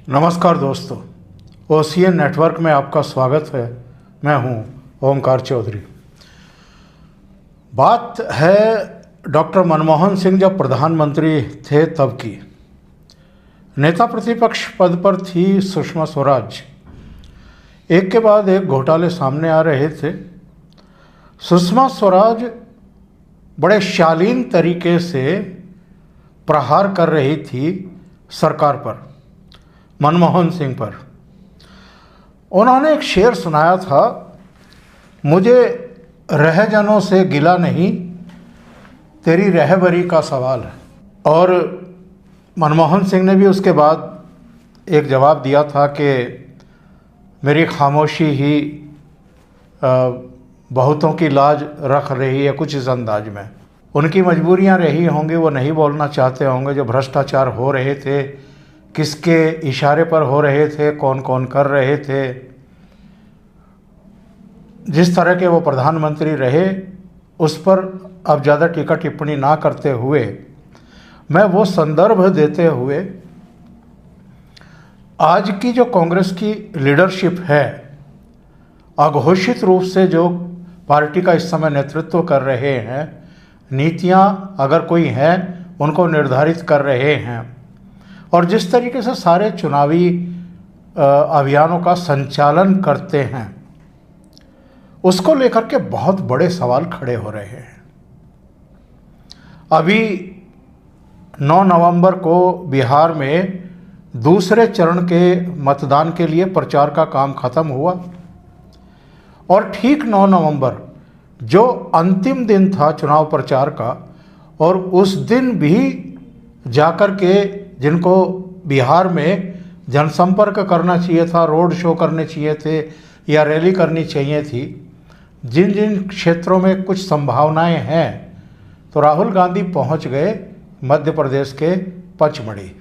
नमस्कार दोस्तों, OCN network में आपका स्वागत है। मैं हूं ओमकार चौधरी। बात है डॉक्टर मनमोहन सिंह जब प्रधानमंत्री थे तब की। नेता प्रतिपक्ष पद पर थी सुषमा स्वराज। एक के बाद एक घोटाले सामने आ रहे थे। सुषमा स्वराज बड़े शालीन तरीके से प्रहार कर रही थी सरकार पर, मनमोहन सिंह पर। उन्होंने एक शेर सुनाया था, मुझे रहजनों से गिला नहीं, तेरी रहबरी का सवाल है। और मनमोहन सिंह ने भी उसके बाद एक जवाब दिया था कि मेरी खामोशी ही बहुतों की लाज रख रही है, कुछ इस अंदाज में। उनकी मजबूरियां रही होंगी, वो नहीं बोलना चाहते होंगे। जो भ्रष्टाचार हो रहे थे, किसके इशारे पर हो रहे थे, कौन कौन कर रहे थे, जिस तरह के वो प्रधानमंत्री रहे, उस पर अब ज़्यादा टीका टिप्पणी ना करते हुए मैं वो संदर्भ देते हुए आज की जो कांग्रेस की लीडरशिप है, अघोषित रूप से जो पार्टी का इस समय नेतृत्व कर रहे हैं, नीतियां अगर कोई हैं उनको निर्धारित कर रहे हैं, और जिस तरीके से सारे चुनावी अभियानों का संचालन करते हैं, उसको लेकर के बहुत बड़े सवाल खड़े हो रहे हैं। अभी 9 नवंबर को बिहार में दूसरे चरण के मतदान के लिए प्रचार का काम खत्म हुआ, और ठीक 9 नवंबर जो अंतिम दिन था चुनाव प्रचार का, और उस दिन भी जाकर के जिनको बिहार में जनसंपर्क करना चाहिए था, रोड शो करने चाहिए थे या रैली करनी चाहिए थी, जिन जिन क्षेत्रों में कुछ संभावनाएं हैं, तो राहुल गांधी पहुंच गए मध्य प्रदेश के पचमढ़ी।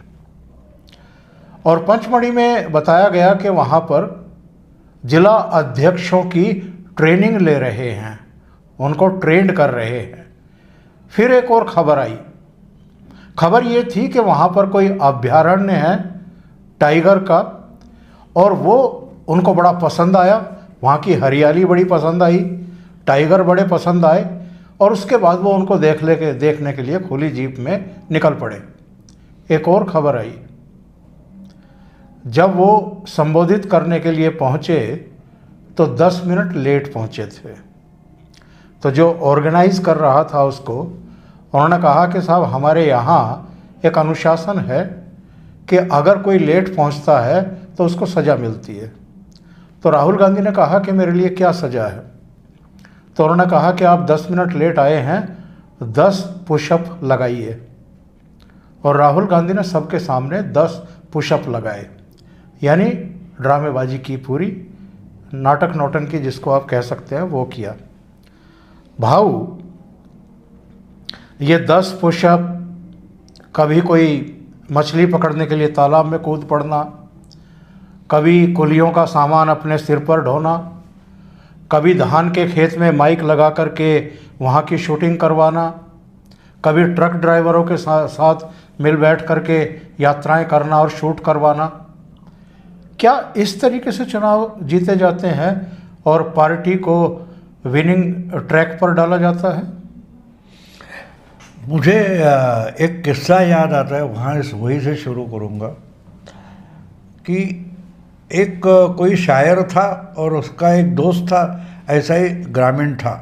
और पचमढ़ी में बताया गया कि वहां पर जिला अध्यक्षों की ट्रेनिंग ले रहे हैं, उनको ट्रेंड कर रहे हैं। फिर एक और खबर आई। खबर ये थी कि वहाँ पर कोई अभयारण्य है टाइगर का, और वो उनको बड़ा पसंद आया। वहाँ की हरियाली बड़ी पसंद आई, टाइगर बड़े पसंद आए, और उसके बाद वो उनको देखने के लिए खुली जीप में निकल पड़े। एक और खबर आई, जब वो संबोधित करने के लिए पहुँचे तो 10 मिनट लेट पहुँचे थे। तो जो ऑर्गेनाइज कर रहा था उसको उन्होंने कहा कि साहब, हमारे यहाँ एक अनुशासन है कि अगर कोई लेट पहुँचता है तो उसको सज़ा मिलती है। तो राहुल गांधी ने कहा कि मेरे लिए क्या सज़ा है? तो उन्होंने कहा कि आप 10 मिनट लेट आए हैं, 10 पुशअप लगाइए। और राहुल गांधी ने सबके सामने 10 पुशअप लगाए, यानी ड्रामेबाजी की, पूरी नाटक नौटंकी जिसको आप कह सकते हैं वो किया। भाऊ, ये 10 पुशअप, कभी कोई मछली पकड़ने के लिए तालाब में कूद पड़ना, कभी कुलियों का सामान अपने सिर पर ढोना, कभी धान के खेत में माइक लगा करके वहाँ की शूटिंग करवाना, कभी ट्रक ड्राइवरों के साथ मिल बैठ करके यात्राएं करना और शूट करवाना। क्या इस तरीके से चुनाव जीते जाते हैं और पार्टी को विनिंग ट्रैक पर डाला जाता है? मुझे एक किस्सा याद आता है, वहाँ इस वही से शुरू करूँगा कि एक कोई शायर था और उसका एक दोस्त था, ऐसा ही ग्रामीण था।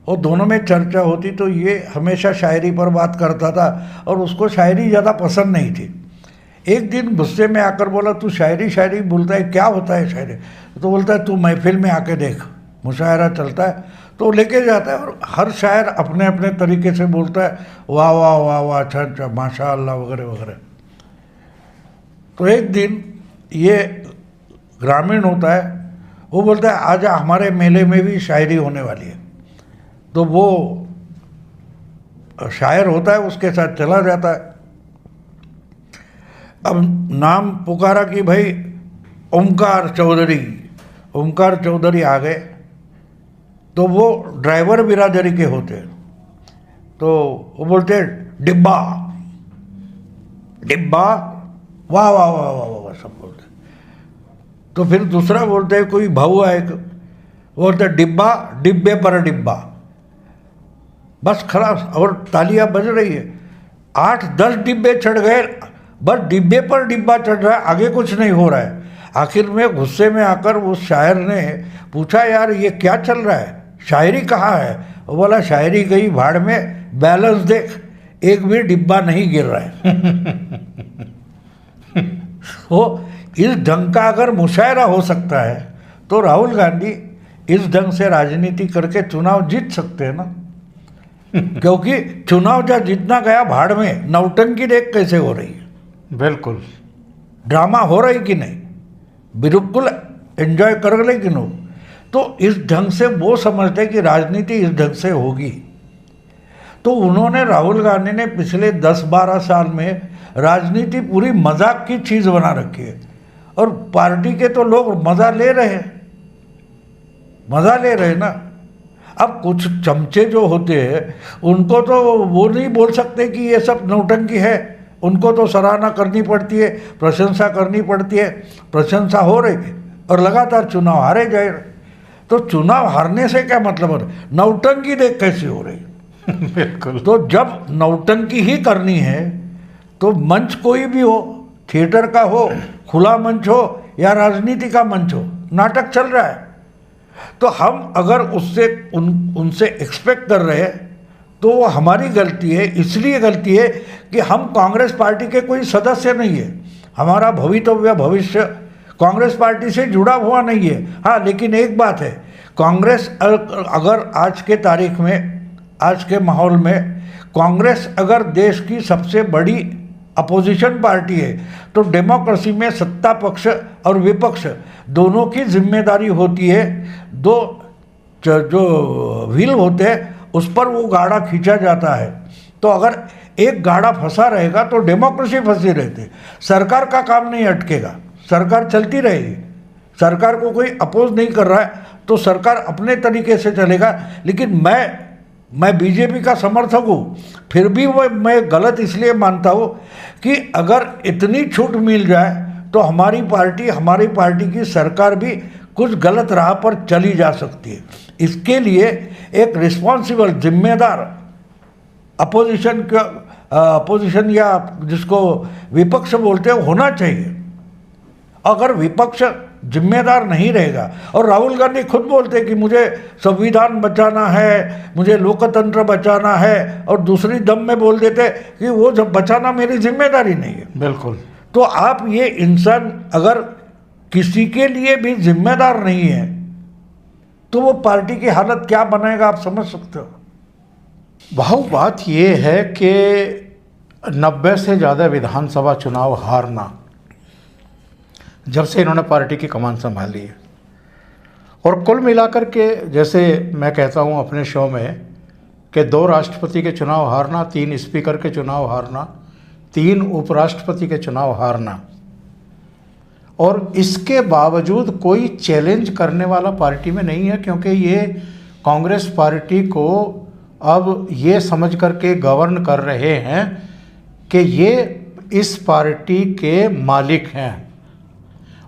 और दोनों में चर्चा होती तो ये हमेशा शायरी पर बात करता था और उसको शायरी ज़्यादा पसंद नहीं थी। एक दिन गुस्से में आकर बोला, तू शायरी शायरी बोलता है, क्या होता है शायरी? तो बोलता है, तू महफिल में आके देख, मुशायरा चलता है। तो लेके जाता है और हर शायर अपने अपने तरीके से बोलता है, वाह वाह वाह वाह, अच्छा अच्छा, माशा अल्लाह वगैरह वगैरह। तो एक दिन ये ग्रामीण होता है, वो बोलता है, आज हमारे मेले में भी शायरी होने वाली है। तो वो शायर होता है, उसके साथ चला जाता है। अब नाम पुकारा कि भाई ओमकार चौधरी। ओमकार चौधरी आ गए, तो वो ड्राइवर बिरादरी के होते हैं, तो वो बोलते हैं, डिब्बा डिब्बा, वाह वाह वाह वाह वाह। सब बोलते। तो फिर दूसरा बोलते हैं, कोई भाऊ है एक, वो बोलते डिब्बा डिब्बे पर डिब्बा, बस खलास, और तालियां बज रही है। 8-10 डिब्बे चढ़ गए, बस डिब्बे पर डिब्बा चढ़ रहा है, आगे कुछ नहीं हो रहा है। आखिर में गुस्से में आकर उस शायर ने पूछा, यार ये क्या चल रहा है, शायरी कहाँ है? वो बोला, शायरी गई भाड़ में, बैलेंस देख, एक भी डिब्बा नहीं गिर रहा है। तो इस ढंग का अगर मुशायरा हो सकता है तो राहुल गांधी इस ढंग से राजनीति करके चुनाव जीत सकते हैं ना। क्योंकि चुनाव जब जीतना गया भाड़ में, नौटंकी देख कैसे हो रही है, बिल्कुल ड्रामा हो रही कि नहीं, बिल्कुल एंजॉय कर रहे कि नो। तो इस ढंग से वो समझते हैं कि राजनीति इस ढंग से होगी। तो उन्होंने, राहुल गांधी ने पिछले 10-12 साल में राजनीति पूरी मजाक की चीज़ बना रखी है, और पार्टी के तो लोग मज़ा ले रहे हैं, मज़ा ले रहे हैं ना। अब कुछ चमचे जो होते हैं उनको तो वो नहीं बोल सकते कि ये सब नौटंकी है, उनको तो सराहना करनी पड़ती है, प्रशंसा करनी पड़ती है। प्रशंसा हो रही है और लगातार चुनाव हारे जाए, तो चुनाव हारने से क्या मतलब है, नौटंकी देख कैसी हो रही है। बिल्कुल। तो जब नौटंकी ही करनी है तो मंच कोई भी हो, थिएटर का हो, खुला मंच हो या राजनीति का मंच हो, नाटक चल रहा है। तो हम अगर उससे उनसे एक्सपेक्ट कर रहे हैं तो वो हमारी गलती है। इसलिए गलती है कि हम कांग्रेस पार्टी के कोई सदस्य नहीं है, हमारा भविष्य कांग्रेस पार्टी से जुड़ा हुआ नहीं है। हाँ, लेकिन एक बात है, कांग्रेस अगर आज के तारीख में, आज के माहौल में, कांग्रेस अगर देश की सबसे बड़ी अपोजिशन पार्टी है तो डेमोक्रेसी में सत्ता पक्ष और विपक्ष दोनों की जिम्मेदारी होती है। दो जो व्हील होते हैं उस पर वो गाड़ा खींचा जाता है। तो अगर एक गाड़ा फंसा रहेगा तो डेमोक्रेसी फंसी रहती है, सरकार का काम नहीं अटकेगा, सरकार चलती रहेगी। सरकार को कोई अपोज नहीं कर रहा है तो सरकार अपने तरीके से चलेगा। लेकिन मैं बीजेपी का समर्थक हूँ, फिर भी वो मैं गलत इसलिए मानता हूँ कि अगर इतनी छूट मिल जाए तो हमारी पार्टी की सरकार भी कुछ गलत राह पर चली जा सकती है। इसके लिए एक रिस्पॉन्सिबल, जिम्मेदार अपोजिशन या जिसको विपक्ष बोलते हैं होना चाहिए। अगर विपक्ष जिम्मेदार नहीं रहेगा, और राहुल गांधी खुद बोलते हैं कि मुझे संविधान बचाना है, मुझे लोकतंत्र बचाना है, और दूसरी दम में बोल देते कि वो जब बचाना मेरी जिम्मेदारी नहीं है। बिल्कुल। तो आप ये इंसान अगर किसी के लिए भी जिम्मेदार नहीं है तो वो पार्टी की हालत क्या बनाएगा, आप समझ सकते हो। भाव बात ये है कि 90 से ज़्यादा विधानसभा चुनाव हारना जब से इन्होंने पार्टी की कमान संभाली है, और कुल मिलाकर के, जैसे मैं कहता हूँ अपने शो में, कि 2 राष्ट्रपति के चुनाव हारना, 3 स्पीकर के चुनाव हारना, 3 उपराष्ट्रपति के चुनाव हारना, और इसके बावजूद कोई चैलेंज करने वाला पार्टी में नहीं है। क्योंकि ये कांग्रेस पार्टी को अब ये समझ करके गवर्न कर रहे हैं कि ये इस पार्टी के मालिक हैं,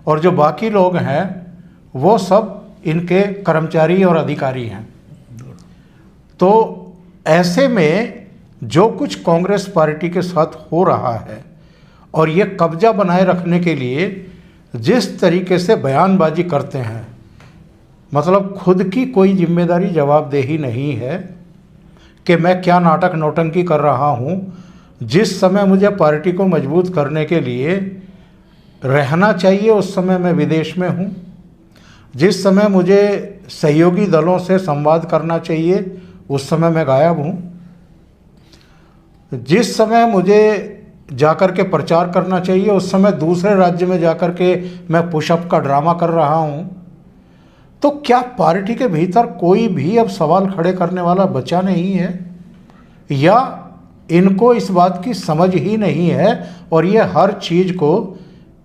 और जो बाकी लोग हैं वो सब इनके कर्मचारी और अधिकारी हैं। तो ऐसे में जो कुछ कांग्रेस पार्टी के साथ हो रहा है, और ये कब्जा बनाए रखने के लिए जिस तरीके से बयानबाजी करते हैं, मतलब खुद की कोई जिम्मेदारी, जवाबदेही नहीं है कि मैं क्या नाटक नौटंकी कर रहा हूँ। जिस समय मुझे पार्टी को मजबूत करने के लिए रहना चाहिए उस समय मैं विदेश में हूँ, जिस समय मुझे सहयोगी दलों से संवाद करना चाहिए उस समय मैं गायब हूँ, जिस समय मुझे जाकर के प्रचार करना चाहिए उस समय दूसरे राज्य में जाकर के मैं पुशअप का ड्रामा कर रहा हूँ। तो क्या पार्टी के भीतर कोई भी अब सवाल खड़े करने वाला बचा नहीं है, या इनको इस बात की समझ ही नहीं है और ये हर चीज़ को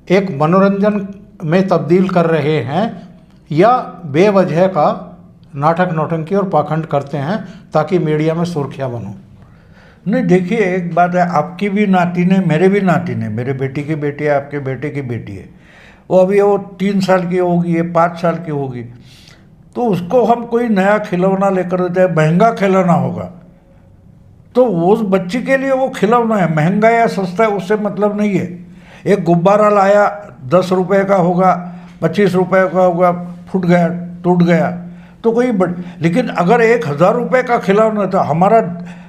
एक मनोरंजन में तब्दील कर रहे हैं, या बेवजह का नाटक नौटंकी और पाखंड करते हैं ताकि मीडिया में सुर्खियां बनूं। नहीं देखिए, एक बात है, आपकी भी नातिन है, मेरे भी नातिन है, मेरे बेटी की बेटी है, आपके बेटे की बेटी है, वो अभी वो 3 साल की होगी, ये 5 साल की होगी, तो उसको हम कोई नया खिलौना लेकर देते हैं, महंगा खिलौना होगा, तो उस बच्ची के लिए वो खिलौना है, महंगा या सस्ता है उससे मतलब नहीं है। एक गुब्बारा लाया 10 रुपये का होगा, 25 रुपये का होगा, फूट गया, टूट गया, तो कोई लेकिन अगर 1,000 रुपये का खिलौना, तो हमारा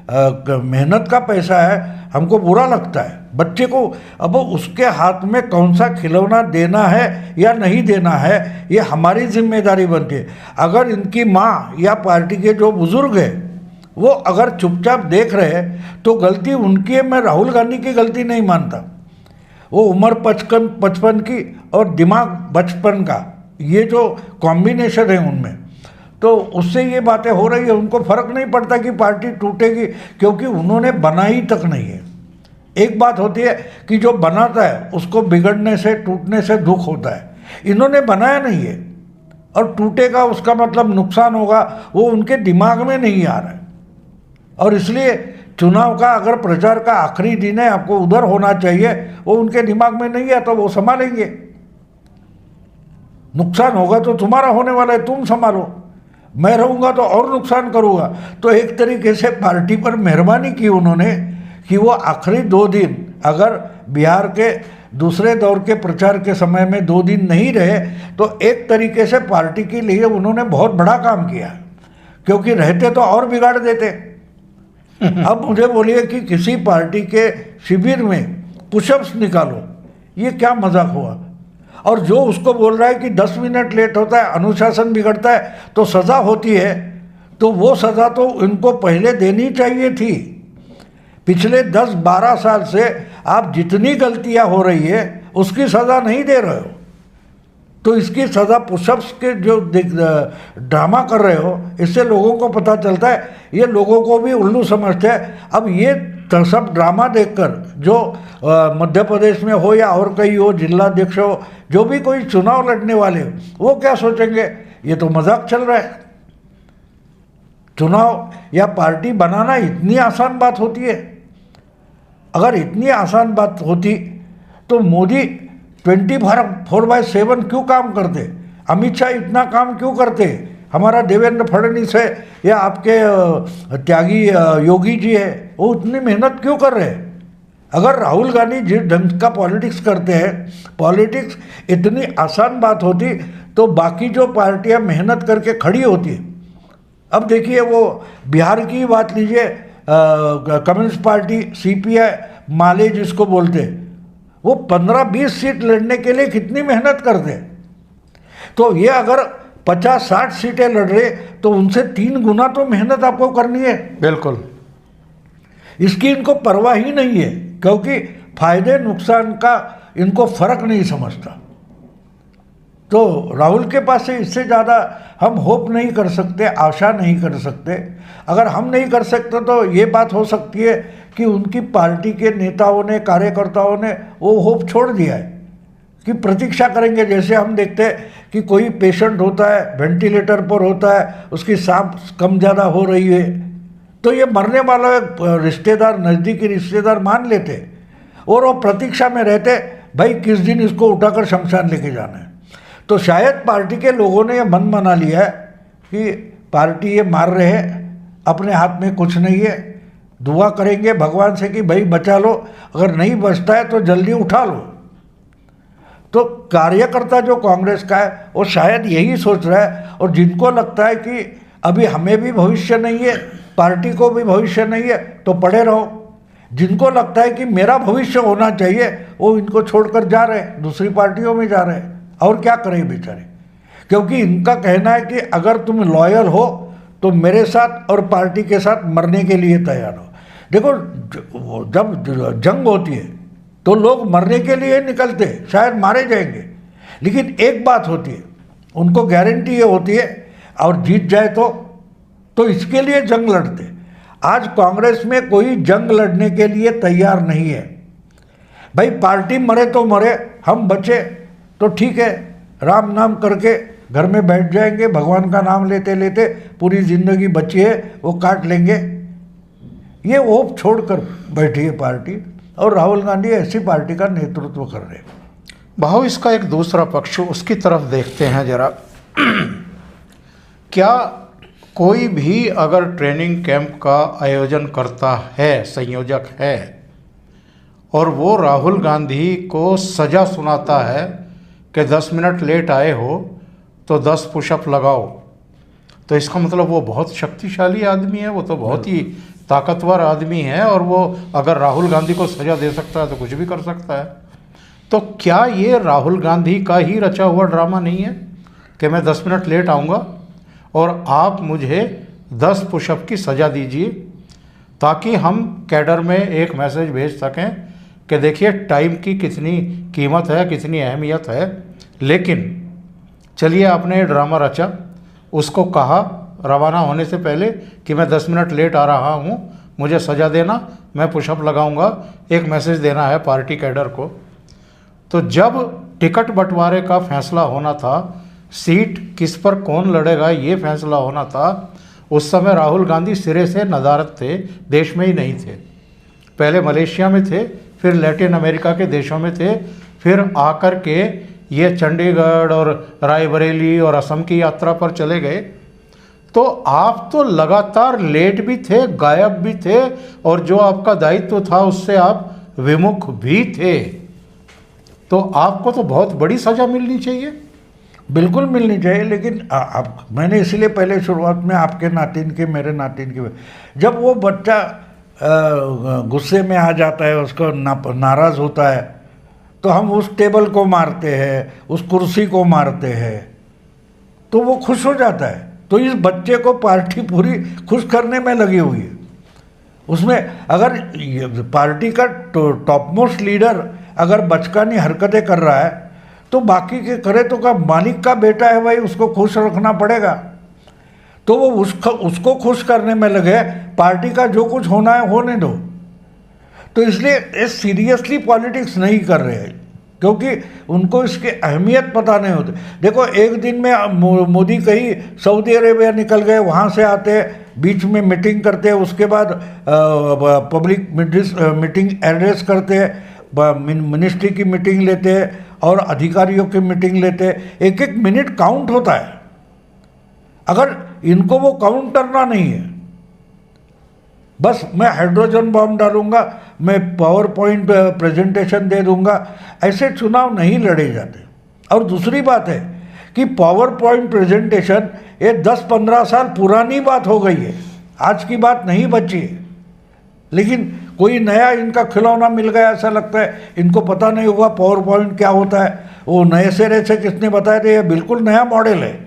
मेहनत का पैसा है, हमको बुरा लगता है बच्चे को। अब उसके हाथ में कौन सा खिलौना देना है या नहीं देना है, ये हमारी जिम्मेदारी बनती है। अगर इनकी माँ या पार्टी के जो बुजुर्ग हैं वो अगर चुपचाप देख रहे हैं तो गलती उनकी है, मैं राहुल गांधी की गलती नहीं मानता। वो उम्र 55 की और दिमाग बचपन का, ये जो कॉम्बिनेशन है उनमें, तो उससे ये बातें हो रही है। उनको फर्क नहीं पड़ता कि पार्टी टूटेगी, क्योंकि उन्होंने बनाई तक नहीं है। एक बात होती है कि जो बनाता है उसको बिगड़ने से, टूटने से दुख होता है, इन्होंने बनाया नहीं है, और टूटेगा उसका मतलब नुकसान होगा, वो उनके दिमाग में नहीं आ रहा है। और इसलिए चुनाव का अगर प्रचार का आखिरी दिन है, आपको उधर होना चाहिए, वो उनके दिमाग में नहीं है, तो वो संभालेंगे। नुकसान होगा तो तुम्हारा होने वाला है, तुम संभालो, मैं रहूँगा तो और नुकसान करूँगा। तो एक तरीके से पार्टी पर मेहरबानी की उन्होंने कि वो आखिरी 2 दिन, अगर बिहार के दूसरे दौर के प्रचार के समय में 2 दिन नहीं रहे, तो एक तरीके से पार्टी के लिए उन्होंने बहुत बड़ा काम किया, क्योंकि रहते तो और बिगाड़ देते। अब मुझे बोलिए कि किसी पार्टी के शिविर में पुशअप्स निकालो, ये क्या मजाक हुआ। और जो उसको बोल रहा है कि 10 मिनट लेट होता है, अनुशासन बिगड़ता है तो सज़ा होती है, तो वो सज़ा तो इनको पहले देनी चाहिए थी। पिछले 10-12 साल से आप जितनी गलतियां हो रही है उसकी सज़ा नहीं दे रहे हो, तो इसकी सज़ा पुशअप्स के जो ड्रामा कर रहे हो, इससे लोगों को पता चलता है, ये लोगों को भी उल्लू समझते हैं। अब ये सब ड्रामा देखकर जो मध्य प्रदेश में हो या और कहीं हो, जिलाध्यक्ष हो, जो भी कोई चुनाव लड़ने वाले हो, वो क्या सोचेंगे, ये तो मजाक चल रहा है। चुनाव या पार्टी बनाना इतनी आसान बात होती है? अगर इतनी आसान बात होती तो मोदी 24/7 क्यों काम करते, अमित शाह इतना काम क्यों करते, हमारा देवेंद्र फडणवीस है या आपके त्यागी योगी जी है, वो इतनी मेहनत क्यों कर रहे हैं? अगर राहुल गांधी जिस ढंग का पॉलिटिक्स करते हैं, पॉलिटिक्स इतनी आसान बात होती तो बाकी जो पार्टियां मेहनत करके खड़ी होती। अब देखिए, वो बिहार की बात लीजिए, कम्युनिस्ट पार्टी CPI माले जिसको बोलते, वो 15-20 सीट लड़ने के लिए कितनी मेहनत करते। तो ये अगर 50-60 सीटें लड़ रहे तो उनसे 3 गुना तो मेहनत आपको करनी है। बिल्कुल, इसकी इनको परवाह ही नहीं है, क्योंकि फायदे नुकसान का इनको फर्क नहीं समझता। तो राहुल के पास से इससे ज़्यादा हम होप नहीं कर सकते, आशा नहीं कर सकते। अगर हम नहीं कर सकते तो ये बात हो सकती है कि उनकी पार्टी के नेताओं ने, कार्यकर्ताओं ने वो होप छोड़ दिया है कि प्रतीक्षा करेंगे। जैसे हम देखते हैं कि कोई पेशेंट होता है, वेंटिलेटर पर होता है, उसकी सांस कम ज़्यादा हो रही है, तो ये मरने वाला रिश्तेदार, नज़दीकी रिश्तेदार मान लेते और वो प्रतीक्षा में रहते, भाई किस दिन इसको उठाकर शमशान लेके जाना है। तो शायद पार्टी के लोगों ने ये मन बना लिया है कि पार्टी ये मार रहे हैं, अपने हाथ में कुछ नहीं है, दुआ करेंगे भगवान से कि भाई बचा लो, अगर नहीं बचता है तो जल्दी उठा लो। तो कार्यकर्ता जो कांग्रेस का है वो शायद यही सोच रहा है, और जिनको लगता है कि अभी हमें भी भविष्य नहीं है, पार्टी को भी भविष्य नहीं है, तो पड़े रहो। जिनको लगता है कि मेरा भविष्य होना चाहिए, वो इनको छोड़कर जा रहे हैं, दूसरी पार्टियों में जा रहे हैं। और क्या करें बेचारे, क्योंकि इनका कहना है कि अगर तुम लॉयल हो तो मेरे साथ और पार्टी के साथ मरने के लिए तैयार हो। देखो, जब जंग होती है तो लोग मरने के लिए निकलते, शायद मारे जाएंगे, लेकिन एक बात होती है, उनको गारंटी ये होती है और जीत जाए तो इसके लिए जंग लड़ते। आज कांग्रेस में कोई जंग लड़ने के लिए तैयार नहीं है। भाई पार्टी मरे तो मरे, हम बचे तो ठीक है, राम नाम करके घर में बैठ जाएंगे, भगवान का नाम लेते लेते पूरी ज़िंदगी बची है वो काट लेंगे। ये होप छोड़कर बैठी है पार्टी, और राहुल गांधी ऐसी पार्टी का नेतृत्व कर रहे हैं। भाव इसका एक दूसरा पक्ष, उसकी तरफ देखते हैं जरा। क्या कोई भी अगर ट्रेनिंग कैंप का आयोजन करता है, संयोजक है, और वो राहुल गांधी को सज़ा सुनाता है कि 10 मिनट लेट आए हो तो 10 पुशअप लगाओ, तो इसका मतलब वो बहुत शक्तिशाली आदमी है, वो तो बहुत ही ताकतवर आदमी है, और वो अगर राहुल गांधी को सज़ा दे सकता है तो कुछ भी कर सकता है। तो क्या ये राहुल गांधी का ही रचा हुआ ड्रामा नहीं है कि मैं 10 मिनट लेट आऊँगा और आप मुझे 10 पुशअप की सज़ा दीजिए, ताकि हम कैडर में एक मैसेज भेज सकें कि देखिए टाइम की कितनी कीमत है, कितनी अहमियत है। लेकिन चलिए, आपने ये ड्रामा रचा, उसको कहा रवाना होने से पहले कि मैं 10 मिनट लेट आ रहा हूँ, मुझे सज़ा देना, मैं पुशअप लगाऊंगा, एक मैसेज देना है पार्टी कैडर को। तो जब टिकट बंटवारे का फैसला होना था, सीट किस पर कौन लड़ेगा ये फैसला होना था, उस समय राहुल गांधी सिरे से नदारद थे, देश में ही नहीं थे। पहले मलेशिया में थे, फिर लैटिन अमेरिका के देशों में थे, फिर आकर के ये चंडीगढ़ और रायबरेली और असम की यात्रा पर चले गए। तो आप तो लगातार लेट भी थे, गायब भी थे, और जो आपका दायित्व था उससे आप विमुख भी थे। तो आपको तो बहुत बड़ी सज़ा मिलनी चाहिए। बिल्कुल मिलनी चाहिए, लेकिन आप, मैंने इसलिए पहले शुरुआत में आपके नातिन के, मेरे नातिन के, जब वो बच्चा गुस्से में आ जाता है, उसको नाराज़ होता है, तो हम उस टेबल को मारते हैं, उस कुर्सी को मारते हैं, तो वो खुश हो जाता है। तो इस बच्चे को पार्टी पूरी खुश करने में लगी हुई है। उसमें अगर पार्टी का टॉप मोस्ट लीडर अगर बचकानी हरकतें कर रहा है, तो बाकी के करे तो का मालिक का बेटा है भाई, उसको खुश रखना पड़ेगा। तो वो उसको खुश करने में लगे, पार्टी का जो कुछ होना है होने दो। तो इसलिए ये सीरियसली पॉलिटिक्स नहीं कर रहे हैं, क्योंकि उनको इसकी अहमियत पता नहीं होती। देखो, एक दिन में मोदी कहीं सऊदी अरेबिया निकल गए, वहाँ से आते बीच में मीटिंग करते, उसके बाद पब्लिक मीटिंग एड्रेस करते, मिनिस्ट्री की मीटिंग लेते और अधिकारियों की मीटिंग लेते। एक एक मिनट काउंट होता है। अगर इनको वो काउंट करना नहीं है, बस मैं हाइड्रोजन बॉम्ब डालूंगा, मैं पावर पॉइंट प्रेजेंटेशन दे दूंगा, ऐसे चुनाव नहीं लड़े जाते। और दूसरी बात है कि पावर पॉइंट प्रेजेंटेशन ये 10-15 साल पुरानी बात हो गई है, आज की बात नहीं बची है। लेकिन कोई नया इनका खिलौना मिल गया, ऐसा लगता है इनको पता नहीं होगा पावर पॉइंट क्या होता है। वो नए सिरे से किसने बताया था, ये बिल्कुल नया मॉडल है,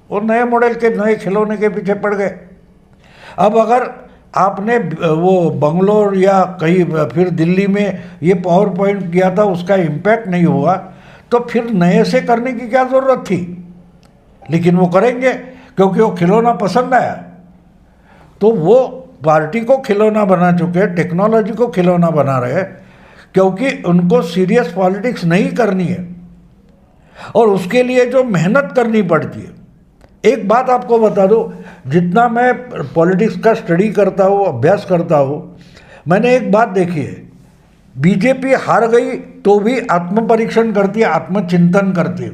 और नए मॉडल के नए खिलौने के पीछे पड़ गए। अब अगर आपने वो बंगलोर या कहीं फिर दिल्ली में ये पावर पॉइंट किया था, उसका इम्पैक्ट नहीं हुआ, तो फिर नए से करने की क्या ज़रूरत थी। लेकिन वो करेंगे क्योंकि वो खिलौना पसंद आया। तो वो पार्टी को खिलौना बना चुके, टेक्नोलॉजी को खिलौना बना रहे, क्योंकि उनको सीरियस पॉलिटिक्स नहीं करनी है, और उसके लिए जो मेहनत करनी पड़ती है। एक बात आपको बता दूं, जितना मैं पॉलिटिक्स का स्टडी करता हूँ, अभ्यास करता हूँ, मैंने एक बात देखी है, बीजेपी हार गई तो भी आत्मपरीक्षण करती है, आत्मचिंतन करती है।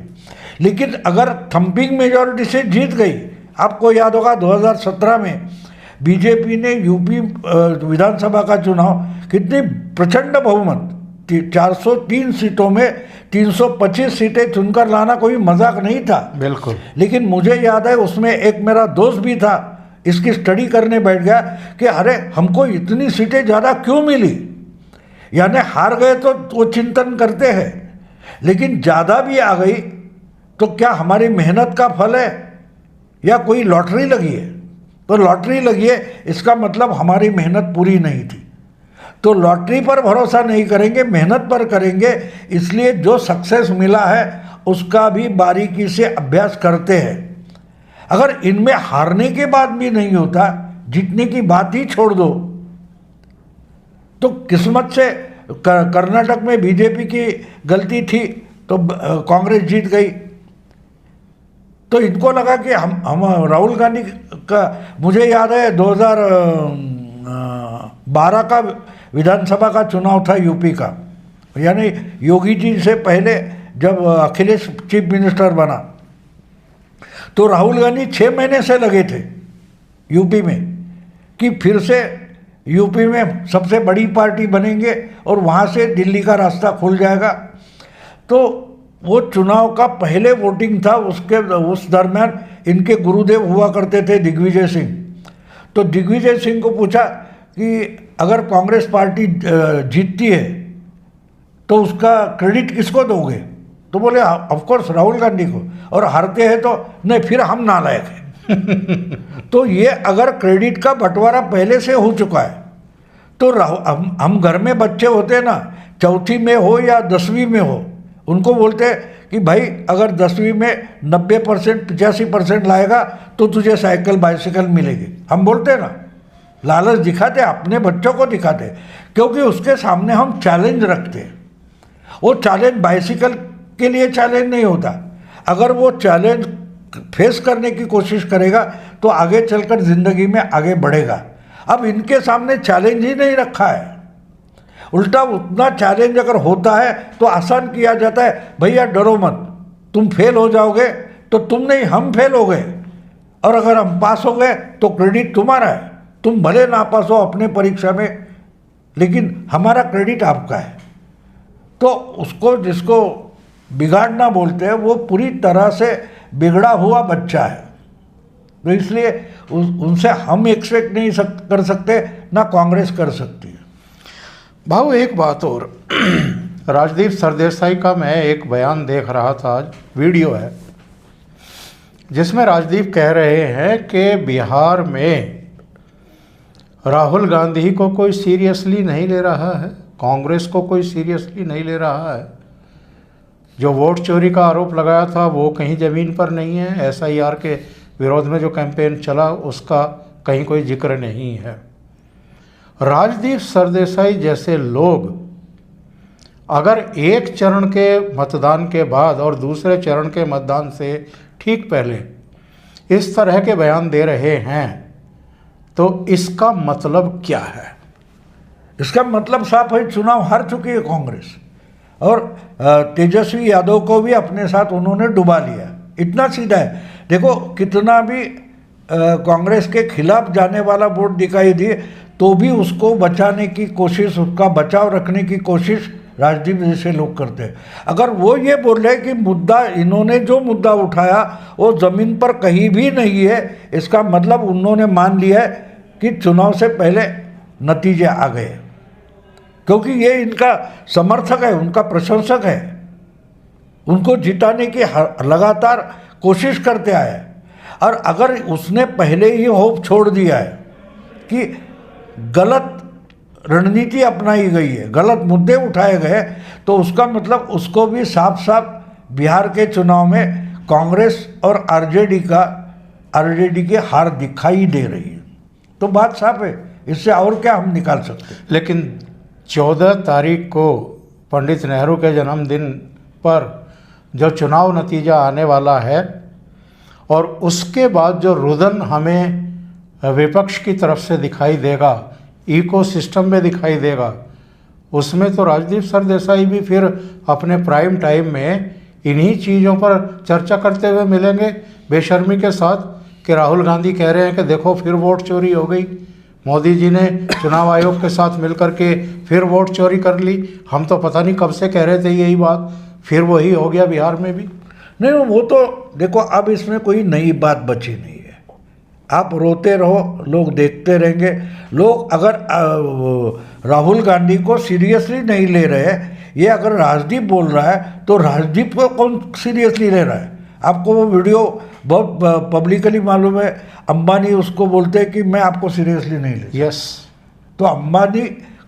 लेकिन अगर थंपिंग मेजॉरिटी से जीत गई, आपको याद होगा 2017 में बीजेपी ने यूपी विधानसभा का चुनाव, कितनी प्रचंड बहुमत, 403 सीटों में 325 सीटें चुनकर लाना कोई मजाक नहीं था। बिल्कुल। लेकिन मुझे याद है उसमें एक मेरा दोस्त भी था, इसकी स्टडी करने बैठ गया कि अरे हमको इतनी सीटें ज़्यादा क्यों मिली। यानी हार गए तो वो चिंतन करते हैं, लेकिन ज़्यादा भी आ गई तो क्या हमारी मेहनत का फल है या कोई लॉटरी लगी है। तो लॉटरी लगी है, इसका मतलब हमारी मेहनत पूरी नहीं थी। तो लॉटरी पर भरोसा नहीं करेंगे, मेहनत पर करेंगे। इसलिए जो सक्सेस मिला है उसका भी बारीकी से अभ्यास करते हैं। अगर इनमें हारने के बाद भी नहीं होता, जीतने की बात ही छोड़ दो, तो किस्मत से कर्नाटक में बीजेपी की गलती थी तो कांग्रेस जीत गई। तो इनको लगा कि हम राहुल गांधी का, मुझे याद है 12 का विधानसभा का चुनाव था यूपी का, यानी योगी जी से पहले जब अखिलेश चीफ मिनिस्टर बना तो राहुल गांधी 6 महीने से लगे थे यूपी में कि फिर से यूपी में सबसे बड़ी पार्टी बनेंगे और वहाँ से दिल्ली का रास्ता खुल जाएगा। तो वो चुनाव का पहले वोटिंग था, उस दरमियान इनके गुरुदेव हुआ करते थे दिग्विजय सिंह। तो दिग्विजय सिंह को पूछा कि अगर कांग्रेस पार्टी जीतती है तो उसका क्रेडिट किसको दोगे? तो बोले ऑफ कोर्स राहुल गांधी को, और हारते हैं तो नहीं फिर हम नालायक हैं। तो ये अगर क्रेडिट का बंटवारा पहले से हो चुका है तो हम घर में बच्चे होते हैं ना, चौथी में हो या 10वीं में हो, उनको बोलते हैं कि भाई अगर 10वीं में 90% 85% लाएगा तो तुझे साइकिल बाइसिकल मिलेगी। हम बोलते हैं ना, लालच दिखाते, अपने बच्चों को दिखाते, क्योंकि उसके सामने हम चैलेंज रखते हैं। वो चैलेंज बाइसिकल के लिए चैलेंज नहीं होता, अगर वो चैलेंज फेस करने की कोशिश करेगा तो आगे चलकर ज़िंदगी में आगे बढ़ेगा। अब इनके सामने चैलेंज ही नहीं रखा है, उल्टा उतना चैलेंज अगर होता है तो आसान किया जाता है, भैया डरो मत, तुम फेल हो जाओगे तो तुम नहीं हम फेल हो गए, और अगर हम पास हो गए तो क्रेडिट तुम्हारा है, तुम भले ना पास हो अपने परीक्षा में लेकिन हमारा क्रेडिट आपका है। तो उसको जिसको बिगाड़ना बोलते हैं वो पूरी तरह से बिगड़ा हुआ बच्चा है। तो इसलिए उनसे हम एक्सपेक्ट नहीं कर सकते, ना कांग्रेस कर सकती है। भाऊ एक बात और, राजदीप सरदेसाई का मैं एक बयान देख रहा था, आज वीडियो है जिसमें राजदीप कह रहे हैं कि बिहार में राहुल गांधी को कोई सीरियसली नहीं ले रहा है, कांग्रेस को कोई सीरियसली नहीं ले रहा है, जो वोट चोरी का आरोप लगाया था वो कहीं ज़मीन पर नहीं है, SIR के विरोध में जो कैंपेन चला उसका कहीं कोई जिक्र नहीं है। राजदीप सरदेसाई जैसे लोग अगर एक चरण के मतदान के बाद और दूसरे चरण के मतदान से ठीक पहले इस तरह के बयान दे रहे हैं तो इसका मतलब क्या है? इसका मतलब साफ है, चुनाव हार चुकी है कांग्रेस, और तेजस्वी यादव को भी अपने साथ उन्होंने डुबा लिया, इतना सीधा है। देखो कितना भी कांग्रेस के खिलाफ जाने वाला वोट दिखाई दिए तो भी उसको बचाने की कोशिश, उसका बचाव रखने की कोशिश राजदीप जैसे लोग करते हैं। अगर वो ये बोल रहे कि मुद्दा, इन्होंने जो मुद्दा उठाया वो ज़मीन पर कहीं भी नहीं है, इसका मतलब उन्होंने मान लिया है कि चुनाव से पहले नतीजे आ गए, क्योंकि ये इनका समर्थक है, उनका प्रशंसक है, उनको जिताने की लगातार कोशिश करते आए। और अगर उसने पहले ही होप छोड़ दिया है कि गलत रणनीति अपनाई गई है, गलत मुद्दे उठाए गए, तो उसका मतलब उसको भी साफ साफ बिहार के चुनाव में कांग्रेस और आरजेडी की हार दिखाई दे रही है। तो बात साफ है, इससे और क्या हम निकाल सकते हैं। लेकिन 14 तारीख को पंडित नेहरू के जन्मदिन पर जो चुनाव नतीजा आने वाला है और उसके बाद जो रुदन हमें विपक्ष की तरफ से दिखाई देगा, इकोसिस्टम में दिखाई देगा, उसमें तो राजदीप सरदेसाई भी फिर अपने प्राइम टाइम में इन्हीं चीज़ों पर चर्चा करते हुए मिलेंगे बेशर्मी के साथ कि राहुल गांधी कह रहे हैं कि देखो फिर वोट चोरी हो गई, मोदी जी ने चुनाव आयोग के साथ मिलकर के फिर वोट चोरी कर ली, हम तो पता नहीं कब से कह रहे थे यही बात, फिर वही हो गया बिहार में भी। नहीं, वो तो देखो अब इसमें कोई नई बात बची नहीं है, आप रोते रहो, लोग देखते रहेंगे। लोग अगर राहुल गांधी को सीरियसली नहीं ले रहे, ये अगर राजदीप बोल रहा है तो राजदीप को कौन सीरियसली ले रहा है? आपको वो वीडियो बहुत पब्लिकली मालूम है, अंबानी उसको बोलते हैं कि मैं आपको सीरियसली नहीं ले। यस, तो अंबानी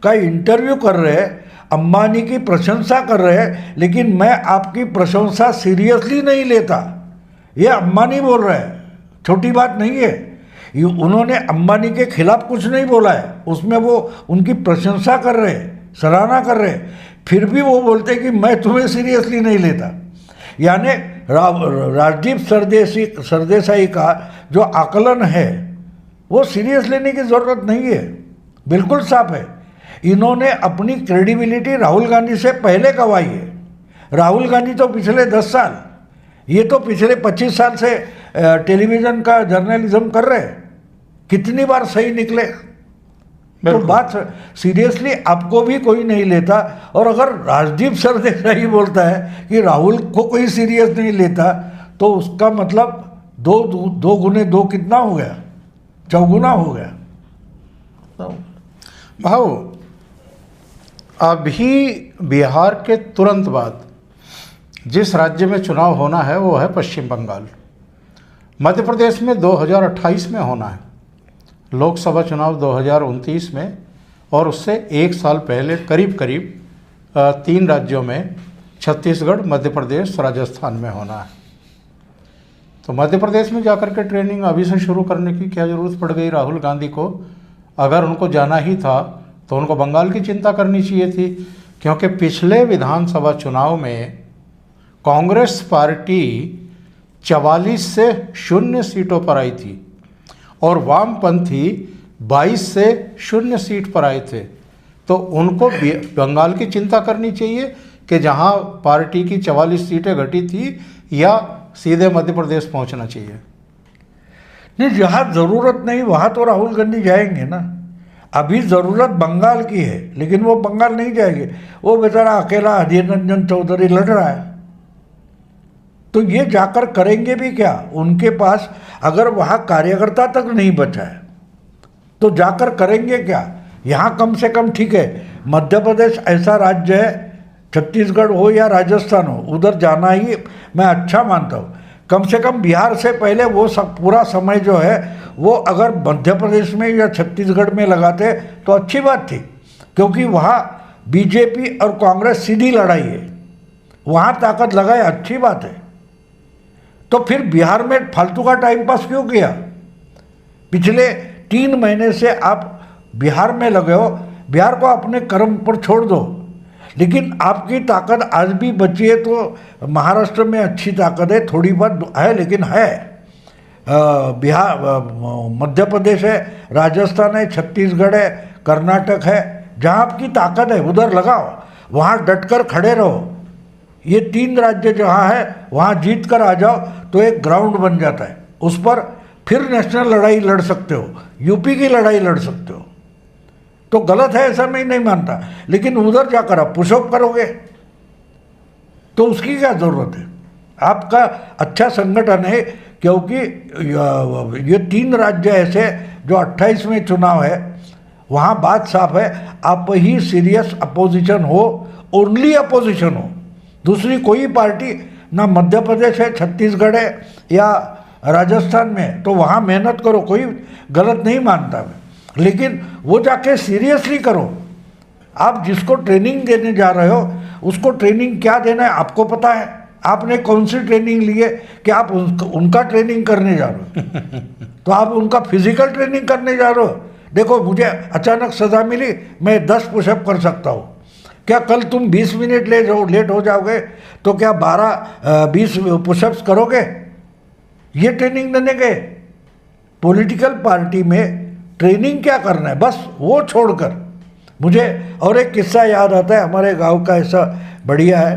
का इंटरव्यू कर रहे हैं, अंबानी की प्रशंसा कर रहे हैं, लेकिन मैं आपकी प्रशंसा सीरियसली नहीं लेता, ये अंबानी बोल रहे हैं, छोटी बात नहीं है। उन्होंने अंबानी के खिलाफ कुछ नहीं बोला है, उसमें वो उनकी प्रशंसा कर रहे हैं, सराहना कर रहे हैं, फिर भी वो बोलते हैं कि मैं तुम्हें सीरियसली नहीं लेता। यानी राजदीप सरदेसाई का जो आकलन है वो सीरियस लेने की ज़रूरत नहीं है, बिल्कुल साफ है। इन्होंने अपनी क्रेडिबिलिटी राहुल गांधी से पहले गंवाई है। राहुल गांधी तो पिछले 10 साल, ये तो पिछले 25 साल से टेलीविज़न का जर्नलिज्म कर रहे हैं, कितनी बार सही निकले। तो बात सीरियसली आपको भी कोई नहीं लेता। और अगर राजदीप सरदेसाई बोलता है कि राहुल को कोई सीरियस नहीं लेता, तो उसका मतलब दो गुने दो कितना हो गया, चौगुना हो गया। तो भाव अभी बिहार के तुरंत बाद जिस राज्य में चुनाव होना है वो है पश्चिम बंगाल। मध्य प्रदेश में 2028 में होना है, लोकसभा चुनाव 2029 में, और उससे 1 साल पहले करीब करीब 3 राज्यों में, छत्तीसगढ़, मध्य प्रदेश, राजस्थान में होना है। तो मध्य प्रदेश में जाकर के ट्रेनिंग अभी से शुरू करने की क्या ज़रूरत पड़ गई राहुल गांधी को? अगर उनको जाना ही था तो उनको बंगाल की चिंता करनी चाहिए थी, क्योंकि पिछले विधानसभा चुनाव में कांग्रेस पार्टी 44 से 0 सीटों पर आई थी और वामपंथी 22 से 0 सीट पर आए थे। तो उनको बंगाल की चिंता करनी चाहिए कि जहां पार्टी की 44 सीटें घटी थी, या सीधे मध्य प्रदेश पहुंचना चाहिए? नहीं, जहाँ ज़रूरत नहीं वहाँ तो राहुल गांधी जाएंगे ना। अभी ज़रूरत बंगाल की है, लेकिन वो बंगाल नहीं जाएंगे। वो बेचारा अकेला अधीर रंजन चौधरी लड़ रहा है, तो ये जाकर करेंगे भी क्या? उनके पास अगर वहाँ कार्यकर्ता तक नहीं बचा है तो जाकर करेंगे क्या? यहाँ कम से कम ठीक है, मध्य प्रदेश ऐसा राज्य है, छत्तीसगढ़ हो या राजस्थान हो, उधर जाना ही मैं अच्छा मानता हूँ। कम से कम बिहार से पहले वो सब पूरा समय जो है वो अगर मध्य प्रदेश में या छत्तीसगढ़ में लगाते तो अच्छी बात थी, क्योंकि वहाँ बीजेपी और कांग्रेस सीधी लड़ाई है, वहाँ ताकत लगाए, अच्छी बात है। तो फिर बिहार में फालतू का टाइम पास क्यों किया? पिछले 3 महीने से आप बिहार में लगे हो, बिहार को अपने कर्म पर छोड़ दो। लेकिन आपकी ताकत आज भी बची है तो महाराष्ट्र में अच्छी ताकत है, थोड़ी बहुत है, लेकिन है। बिहार, मध्य प्रदेश है, राजस्थान है, छत्तीसगढ़ है, कर्नाटक है, जहाँ आपकी ताकत है उधर लगाओ, वहाँ डटकर खड़े रहो। ये 3 राज्य जहाँ है वहाँ जीत कर आ जाओ तो एक ग्राउंड बन जाता है, उस पर फिर नेशनल लड़ाई लड़ सकते हो, यूपी की लड़ाई लड़ सकते हो। तो गलत है ऐसा मैं नहीं मानता, लेकिन उधर जाकर आप पुशअप करोगे तो उसकी क्या ज़रूरत है? आपका अच्छा संगठन है, क्योंकि ये 3 राज्य ऐसे जो 28 में चुनाव है, वहाँ बात साफ है, आप ही सीरियस अपोजिशन हो, ओनली अपोजिशन हो। दूसरी कोई पार्टी ना मध्य प्रदेश है, छत्तीसगढ़ है या राजस्थान में, तो वहाँ मेहनत करो, कोई गलत नहीं मानता मैं, लेकिन वो जाके सीरियसली करो। आप जिसको ट्रेनिंग देने जा रहे हो उसको ट्रेनिंग क्या देना है आपको पता है? आपने कौन सी ट्रेनिंग ली है कि आप उनका ट्रेनिंग करने जा रहे हो? तो आप उनका फिजिकल ट्रेनिंग करने जा रहे हो। देखो, मुझे अचानक सज़ा मिली, मैं 10 पुशअप कर सकता हूँ, क्या कल तुम 20 मिनट लेट हो जाओगे तो क्या 12-20 पुशअप्स करोगे? ये ट्रेनिंग देने के? पॉलिटिकल पार्टी में ट्रेनिंग क्या करना है, बस वो छोड़कर। मुझे और एक किस्सा याद आता है, हमारे गांव का ऐसा बढ़िया है।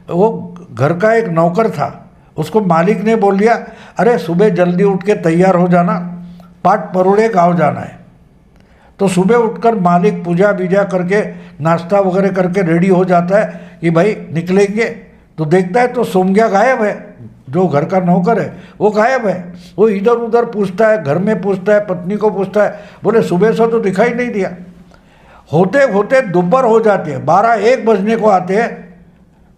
वो घर का एक नौकर था, उसको मालिक ने बोल दिया, अरे सुबह जल्दी उठ के तैयार हो जाना, पाट परोड़े गाँव जाना है। तो सुबह उठकर मालिक पूजा बीजा करके नाश्ता वगैरह करके रेडी हो जाता है कि भाई निकलेंगे, तो देखता है तो सोमग्या गायब है, जो घर का नौकर है वो गायब है। वो इधर उधर पूछता है, घर में पूछता है, पत्नी को पूछता है, बोले सुबह से तो दिखाई नहीं दिया। होते होते दोपहर हो जाती है, 12-1 बजने को आते हैं,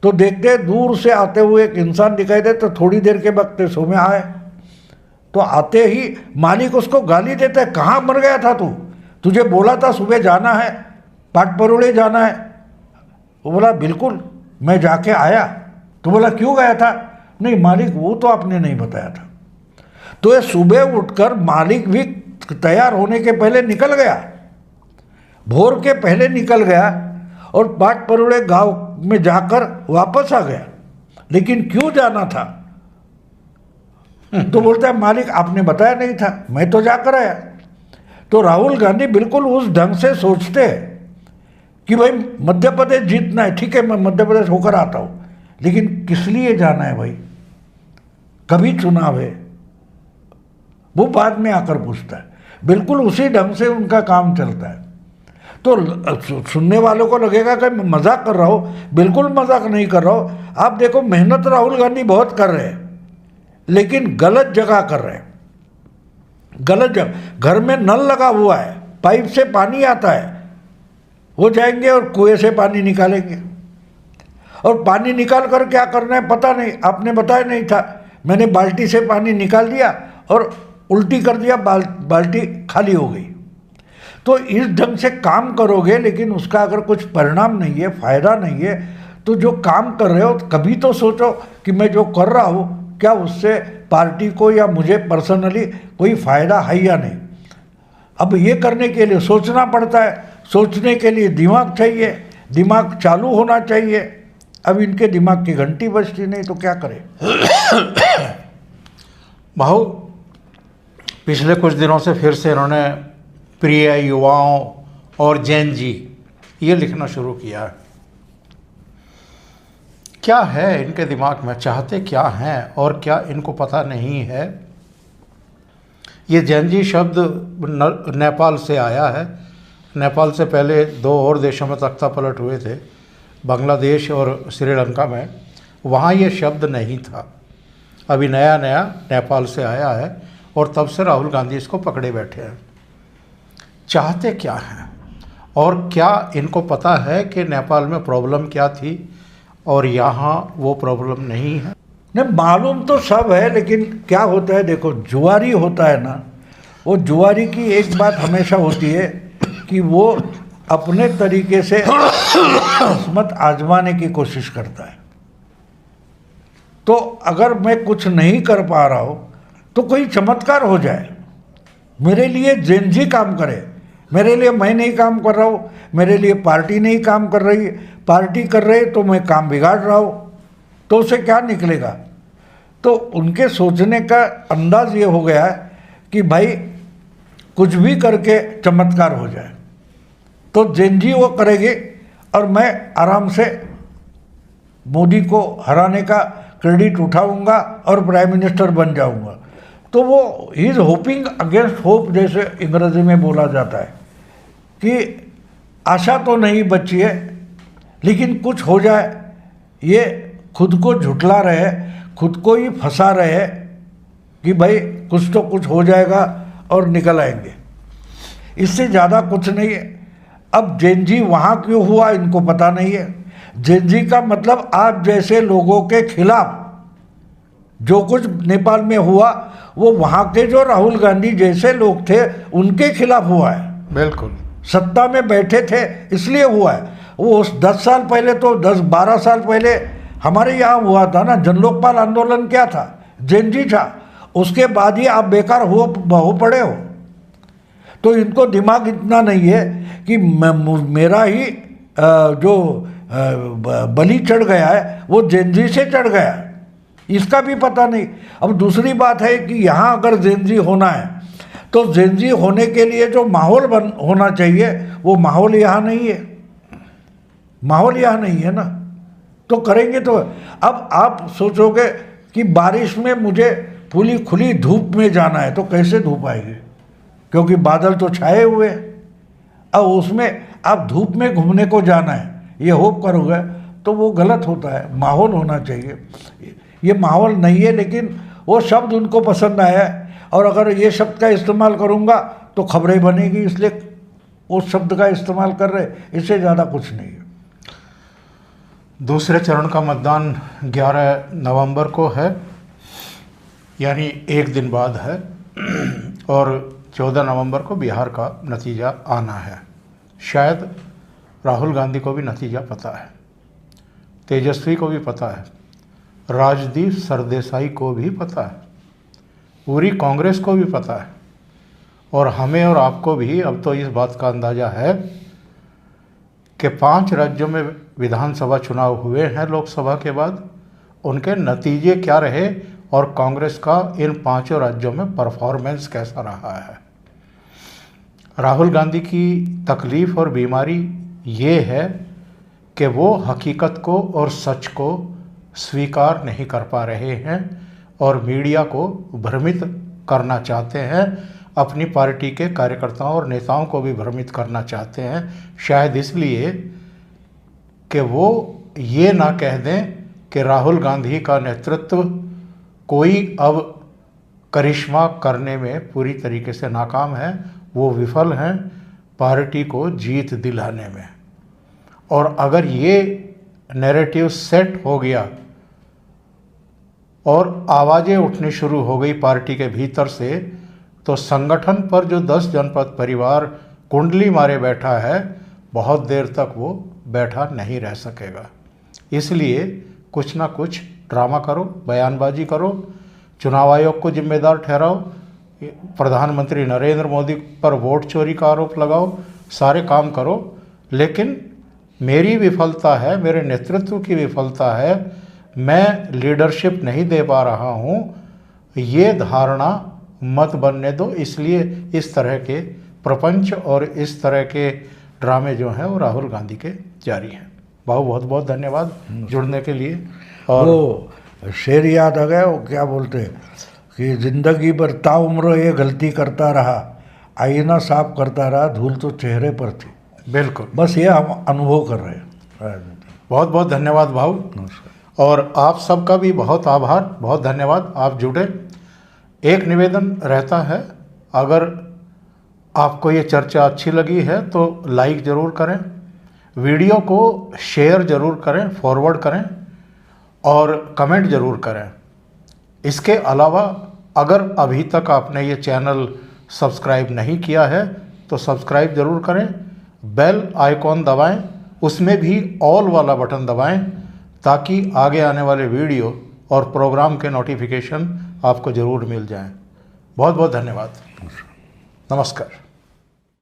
तो देखते दूर से आते हुए एक इंसान दिखाई दे, तो थोड़ी देर के वक्त सो में आए, तो आते ही मालिक उसको गाली देता है, कहाँ मर गया था तू, तुझे बोला था सुबह जाना है, पाट परोड़े जाना है। वो बोला बिल्कुल, मैं जाके आया। तो बोला क्यों गया था? नहीं मालिक, वो तो आपने नहीं बताया था। तो ये सुबह उठकर मालिक भी तैयार होने के पहले निकल गया, भोर के पहले निकल गया और पाट परोड़े गांव में जाकर वापस आ गया। लेकिन क्यों जाना था? तो बोलता है मालिक आपने बताया नहीं था, मैं तो जाकर आया। तो राहुल गांधी बिल्कुल उस ढंग से सोचते हैं कि भाई मध्य प्रदेश जीतना है, ठीक है मैं मध्य प्रदेश होकर आता हूँ, लेकिन किस लिए जाना है भाई, कभी चुनाव है, वो बाद में आकर पूछता है। बिल्कुल उसी ढंग से उनका काम चलता है। तो सुनने वालों को लगेगा कि मैं मजाक कर रहा हूँ, बिल्कुल मजाक नहीं कर रहा हूँ। आप देखो मेहनत राहुल गांधी बहुत कर रहे हैं, लेकिन गलत जगह कर रहे हैं, गलत जगह। घर में नल लगा हुआ है, पाइप से पानी आता है, वो जाएंगे और कुएं से पानी निकालेंगे, और पानी निकाल कर क्या करना है पता नहीं, आपने बताया नहीं था, मैंने बाल्टी से पानी निकाल दिया और उल्टी कर दिया, बाल्टी खाली हो गई। तो इस ढंग से काम करोगे लेकिन उसका अगर कुछ परिणाम नहीं है, फायदा नहीं है, तो जो काम कर रहे हो कभी तो सोचो कि मैं जो कर रहा हूँ क्या उससे पार्टी को या मुझे पर्सनली कोई फायदा है या नहीं। अब ये करने के लिए सोचना पड़ता है, सोचने के लिए दिमाग चाहिए, दिमाग चालू होना चाहिए। अब इनके दिमाग की घंटी बजती नहीं तो क्या करें। भाऊ, पिछले कुछ दिनों से फिर से इन्होंने प्रिय युवाओं और जैन जी ये लिखना शुरू किया है। क्या है इनके दिमाग में, चाहते क्या हैं, और क्या इनको पता नहीं है। ये जैन जी शब्द नेपाल से आया है। नेपाल से पहले 2 और देशों में तख्ता पलट हुए थे, बांग्लादेश और श्रीलंका में, वहाँ ये शब्द नहीं था। अभी नया नया नेपाल से आया है और तब से राहुल गांधी इसको पकड़े बैठे हैं। चाहते क्या हैं, और क्या इनको पता है कि नेपाल में प्रॉब्लम क्या थी और यहाँ वो प्रॉब्लम नहीं है। नहीं, मालूम तो सब है, लेकिन क्या होता है देखो, जुआरी होता है ना, वो जुआरी की एक बात हमेशा होती है कि वो अपने तरीके से किस्मत आजमाने की कोशिश करता है। तो अगर मैं कुछ नहीं कर पा रहा हूँ तो कोई चमत्कार हो जाए, मेरे लिए जेनजी काम करे, मेरे लिए मैं नहीं काम कर रहा हूँ, मेरे लिए पार्टी नहीं काम कर रही है, पार्टी कर रही है तो मैं काम बिगाड़ रहा हूँ, तो उसे क्या निकलेगा। तो उनके सोचने का अंदाज ये हो गया है कि भाई कुछ भी करके चमत्कार हो जाए, तो जेनजी वो करेगी और मैं आराम से मोदी को हराने का क्रेडिट उठाऊंगा और प्राइम मिनिस्टर बन जाऊंगा। तो वो he is hopping against hope, जैसे अंग्रेजी में बोला जाता है, कि आशा तो नहीं बची है लेकिन कुछ हो जाए। ये खुद को झुठला रहे, खुद को ही फंसा रहे कि भाई कुछ तो कुछ हो जाएगा और निकल आएंगे, इससे ज़्यादा कुछ नहीं है। अब जेनजी वहाँ क्यों हुआ इनको पता नहीं है। जेनजी का मतलब आप जैसे लोगों के खिलाफ जो कुछ नेपाल में हुआ वो वहाँ के जो राहुल गांधी जैसे लोग थे उनके खिलाफ हुआ है। बिल्कुल, सत्ता में बैठे थे इसलिए हुआ है। वो उस 10 साल पहले तो 10-12 साल पहले हमारे यहाँ हुआ था ना, जन लोकपाल आंदोलन क्या था, जेनजी था। उसके बाद ही आप बेकार हो पड़े हो। तो इनको दिमाग इतना नहीं है कि मेरा ही जो बलि चढ़ गया है वो जेनजी से चढ़ गया है, इसका भी पता नहीं। अब दूसरी बात है कि यहाँ अगर जेनजी होना है तो जेनजी होने के लिए जो माहौल होना चाहिए वो माहौल यहाँ नहीं है, माहौल यहाँ नहीं है ना, तो करेंगे तो। अब आप सोचोगे कि बारिश में मुझे पूरी खुली धूप में जाना है, तो कैसे धूप आएगी, क्योंकि बादल तो छाए हुए हैं। अब उसमें आप धूप में घूमने को जाना है ये होप करोगे तो वो गलत होता है। माहौल होना चाहिए, ये माहौल नहीं है, लेकिन वो शब्द उनको पसंद आया है और अगर ये शब्द का इस्तेमाल करूँगा तो खबरें बनेगी, इसलिए उस शब्द का इस्तेमाल कर रहे, इससे ज़्यादा कुछ नहीं है। दूसरे चरण का मतदान 11 नवंबर को है, यानी एक दिन बाद है, और 14 नवंबर को बिहार का नतीजा आना है। शायद राहुल गांधी को भी नतीजा पता है, तेजस्वी को भी पता है, राजदीप सरदेसाई को भी पता है, पूरी कांग्रेस को भी पता है, और हमें और आपको भी अब तो इस बात का अंदाज़ा है कि 5 राज्यों में विधानसभा चुनाव हुए हैं लोकसभा के बाद, उनके नतीजे क्या रहे और कांग्रेस का इन 5 राज्यों में परफॉर्मेंस कैसा रहा है। राहुल गांधी की तकलीफ़ और बीमारी ये है कि वो हकीकत को और सच को स्वीकार नहीं कर पा रहे हैं और मीडिया को भ्रमित करना चाहते हैं, अपनी पार्टी के कार्यकर्ताओं और नेताओं को भी भ्रमित करना चाहते हैं, शायद इसलिए कि वो ये ना कह दें कि राहुल गांधी का नेतृत्व कोई अब करिश्मा करने में पूरी तरीके से नाकाम है, वो विफल हैं पार्टी को जीत दिलाने में। और अगर ये नैरेटिव सेट हो गया और आवाज़ें उठनी शुरू हो गई पार्टी के भीतर से, तो संगठन पर जो 10 जनपद परिवार कुंडली मारे बैठा है, बहुत देर तक वो बैठा नहीं रह सकेगा। इसलिए कुछ ना कुछ ड्रामा करो, बयानबाजी करो, चुनाव आयोग को जिम्मेदार ठहराओ, प्रधानमंत्री नरेंद्र मोदी पर वोट चोरी का आरोप लगाओ, सारे काम करो, लेकिन मेरी विफलता है, मेरे नेतृत्व की विफलता है, मैं लीडरशिप नहीं दे पा रहा हूँ, ये धारणा मत बनने दो। इसलिए इस तरह के प्रपंच और इस तरह के ड्रामे जो हैं वो राहुल गांधी के जारी हैं। भाऊ बहुत बहुत धन्यवाद जुड़ने के लिए। और वो शेर याद आ गया, वो क्या बोलते हैं कि ज़िंदगी भर ताउम्र ये गलती करता रहा, आईना साफ करता रहा, धूल तो चेहरे पर थी। बिल्कुल, बस ये हम अनुभव कर रहे हैं। बहुत बहुत धन्यवाद भाऊ, और आप सबका भी बहुत आभार, बहुत धन्यवाद, आप जुड़े। एक निवेदन रहता है, अगर आपको ये चर्चा अच्छी लगी है तो लाइक ज़रूर करें, वीडियो को शेयर ज़रूर करें, फॉरवर्ड करें और कमेंट ज़रूर करें। इसके अलावा अगर अभी तक आपने ये चैनल सब्सक्राइब नहीं किया है तो सब्सक्राइब ज़रूर करें, बेल आइकॉन दबाएं, उसमें भी ऑल वाला बटन दबाएं, ताकि आगे आने वाले वीडियो और प्रोग्राम के नोटिफिकेशन आपको ज़रूर मिल जाएं। बहुत बहुत धन्यवाद, नमस्कार।